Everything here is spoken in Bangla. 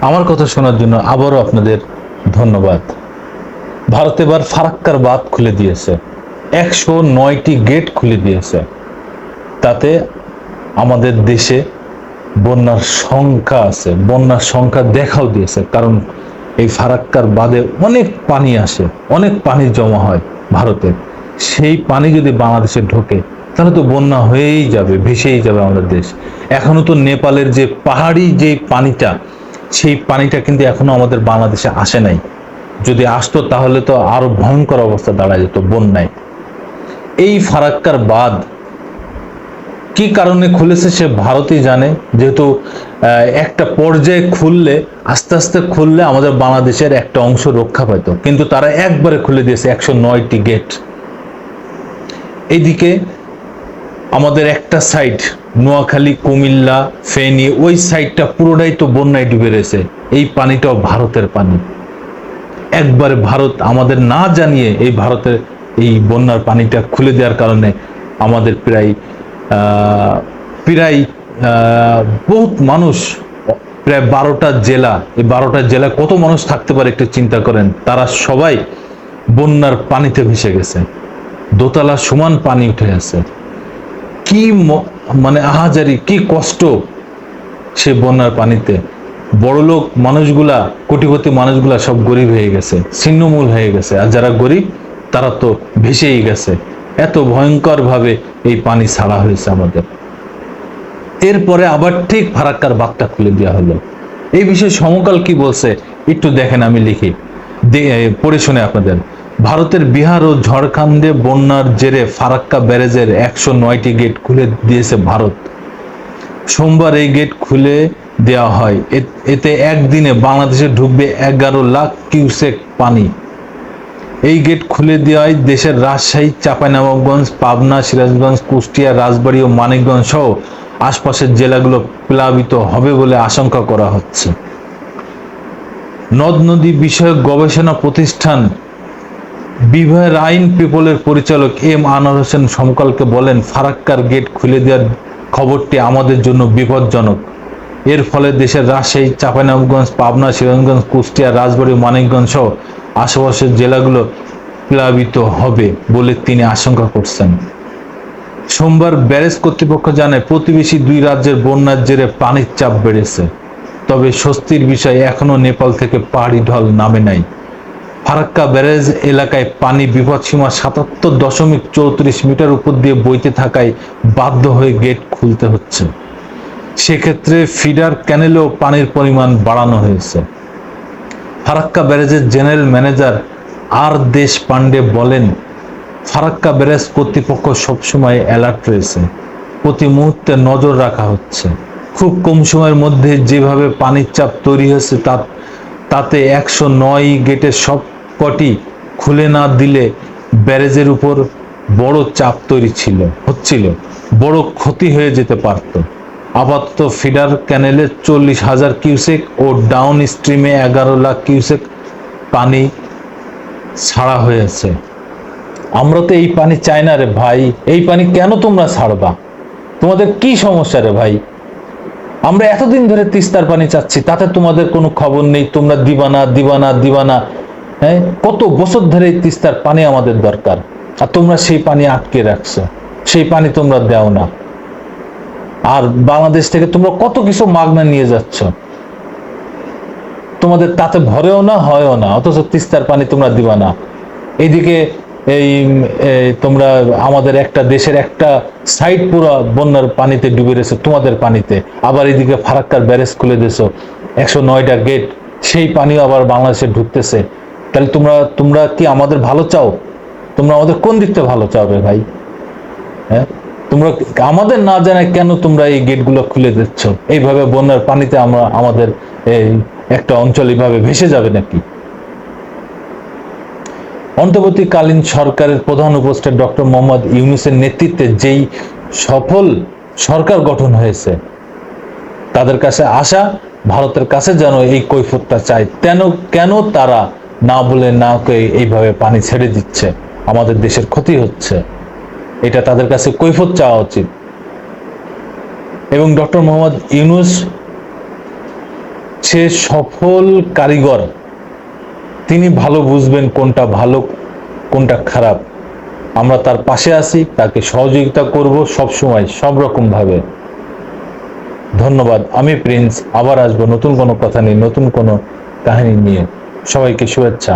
আমার কথা শোনার জন্য আবারও আপনাদের ধন্যবাদ। ভারত এবার ফারাক্কার বাঁধ খুলে দিয়েছে, 109টি গেট খুলে দিয়েছে। তাতে আমাদের দেশে বন্যার সংখ্যা আছে, বন্যার সংখ্যা দেখাও দিয়েছে। কারণ এই ফারাক্কার বাঁধে অনেক পানি আসে, অনেক পানি জমা হয় ভারতে। সেই পানি যদি বাংলাদেশে ঢোকে তাহলে তো বন্যা হয়েই যাবে, ভেসেই যাবে আমাদের দেশ। এখনো তো নেপালের যে পাহাড়ি যে পানিটা, সেই পানিটা কিন্তু এখনো আমাদের বাংলাদেশে আসে নাই। যদি আসতো তাহলে তো আরো ভয়ঙ্কর অবস্থা দাঁড়ায় যেত বন্যায়। এই ফারাক্কার বাঁধ কি কারণে খুলেছে সে ভারতই জানে। যেহেতু একটা পর্যায়ে খুললে, আস্তে আস্তে খুললে আমাদের বাংলাদেশের একটা অংশ রক্ষা পাইত, কিন্তু তারা একবারে খুলে দিয়েছে 109টি গেট। এইদিকে আমাদের একটা সাইড নোয়াখালী, কুমিল্লা, ফেনী, ওই সাইডটা পুরোটাই তো বন্যায় ডুবে রয়েছে। এই পানিটাও ভারতের পানি। একবারে ভারত আমাদের না জানিয়ে এই ভারতের এই বন্যার পানিটা খুলে দেওয়ার কারণে আমাদের প্রায় প্রায় বহুত মানুষ, প্রায় 12টা জেলা, এই 12টা জেলা কত মানুষ থাকতে পারে একটু চিন্তা করেন। তারা সবাই বন্যার পানিতে ভেসে গেছে, দোতলা সমান পানি উঠে আছে। কি মানে আহাজারি, কি কষ্ট সে বন্যার পানিতে। বড়লোক মানুষগুলা, কোটিপতি মানুষগুলা সব গরিব হয়ে গেছে, ছিন্নমূল হয়ে গেছে। আর যারা গরিব তারা তো ভেসেই গেছে। এত ভয়ঙ্কর ভাবে এই পানি ছাড়া হয়েছে আমাদের। এরপরে আবার ঠিক ফারাক্কার বাঁধটা খুলে দেওয়া হলো। এই বিষয়ে সমকাল কি বলছে একটু দেখেন, আমি লিখি পড়ে শুনে আপনাদের। ভারতের বিহার ও ঝাড়খণ্ডে বন্যার জেরে ফারাক্কা ব্যারেজের 109টি গেট খুলে দিয়েছে ভারত। সোমবার এই গেট খুলে দেওয়া হয়। এতে একদিনে বাংলাদেশে ঢুকবে 11 লাখ কিউসেক পানি। এই গেট খুলে দেওয়ায় দেশের রাজশাহী, চাঁপাইনবাবগঞ্জ, পাবনা, সিরাজগঞ্জ, কুষ্টিয়া, রাজবাড়ী ও মানিকগঞ্জ সহ আশপাশের জেলাগুলো প্লাবিত হবে বলে আশঙ্কা করা হচ্ছে। নদ নদী বিষয়ক গবেষণা প্রতিষ্ঠান বিভার আইন পিপলের পরিচালক এম আনোয়ার হোসেন সমকালকে বলেন, ফারাক্কার গেট খুলে দেওয়ার খবরটি আমাদের জন্য বিপজ্জনক। এর ফলে দেশের রাজশাহী, চাঁপাইনবাবগঞ্জ, পাবনা, সিরাজগঞ্জ, কুষ্টিয়া, রাজবাড়ী, মানিকগঞ্জ সহ আশেপাশের জেলাগুলো প্লাবিত হবে বলে তিনি আশঙ্কা করছেন। সোমবার ব্যারেজ কর্তৃপক্ষ জানায়, প্রতিবেশী দুই রাজ্যের বন্যার জেরে পানির চাপ বেড়েছে। তবে স্বস্তির বিষয়, এখনো নেপাল থেকে পাহাড়ি ঢল নামে নাই। ফারাক্কা ব্যারেজ এলাকায় পানি বিপদসীমা 77.34 মিটার উপর দিয়ে বইতে থাকায় বাধ্য হয়ে গেট খুলতে হচ্ছে। সেক্ষেত্রে ফিডার ক্যানেলেও পানির পরিমাণ বাড়ানো হয়েছে। ফারাক্কা ব্যারেজের জেনারেল ম্যানেজার আর দেশ পান্ডে বলেন, ফারাক্কা ব্যারেজ কর্তৃপক্ষ সবসময় অ্যালার্ট রয়েছে, প্রতি মুহূর্তে নজর রাখা হচ্ছে। খুব কম সময়ের মধ্যে যেভাবে পানির চাপ তৈরি হয়েছে তাতে 109 গেটের সব কটি খুলে না দিলে ব্যারেজের উপর বড় চাপ তৈরি হচ্ছিল, বড় ক্ষতি হয়ে যেতে পারত। আপাতত ফিডার ক্যানেলে 40,000 কিউসেক ও ডাউন স্ট্রিমে 11 লাখ কিউসেক পানি ছাড়া হয়েছে। আমরা তো এই পানি চাই না রে ভাই, এই পানি কেন তোমরা ছাড়বা? তোমাদের কি সমস্যা রে ভাই? আমরা এতদিন ধরে তিস্তার পানি চাচ্ছি, তাতে তোমাদের কোনো খবর নেই। তোমরা দিবানা দিবানা দিবানা, হ্যাঁ, কত বছর ধরে তিস্তার পানি আমাদের দরকার, আর তোমরা সেই পানি আটকে রাখছো, সেই পানি তোমরা দাও না। আর বাংলাদেশ থেকে তোমরা কত কিছু মাগনা নিয়ে যাচ্ছ, তোমাদের তাতে ভরেও না, হয়ও না, অথচ তিস্তার পানি তোমরা দিবা না। এইদিকে এই তোমরা আমাদের একটা দেশের একটা সাইড পুরো বন্যার পানিতে ডুবে রয়েছে তোমাদের পানিতে। আবার এদিকে ফারাক্কার ব্যারেজ খুলে দিয়েছো, 109টা গেট, সেই পানিও আবার বাংলাদেশে ঢুকতেছে। তাহলে তোমরা কি আমাদের ভালো চাও? তোমরা আমাদের কোন দিকটা ভালো চাও রে ভাই? হ্যাঁ, তোমরা আমাদের না জানায় কেন তোমরা এই গেটগুলো খুলে দিচ্ছ? এইভাবে বন্যার পানিতে আমাদের এই একটা অঞ্চল এইভাবে ভেসে যাবে নাকি? অন্তর্বর্তীকালীন সরকারের প্রধান উপদেষ্টা ডক্টর মোহাম্মদ ইউনূসের নেতৃত্বে যেই সফল সরকার গঠন হয়েছে, তাদের কাছে আশা ভারতের কাছে যেন এই কৈফিয়তটা চায়, কেন তারা না বলে না কয়ে এইভাবে পানি ছেড়ে দিচ্ছে, আমাদের দেশের ক্ষতি হচ্ছে, এটা তাদের কাছে কৈফিয়ত চাওয়া উচিত। এবং ডক্টর মোহাম্মদ ইউনূস সে সফল কারিগর, তিনি ভালো বুঝবেন কোনটা ভালো কোনটা খারাপ। আমরা তার পাশে আছি, তাকে সহযোগিতা করব সব সময়, সব রকম ভাবে। ধন্যবাদ। আমি প্রিন্স, আবার আসবো নতুন কোনো কথা নিয়ে, নতুন কোনো কাহিনী নিয়ে। সবাইকে শুভেচ্ছা।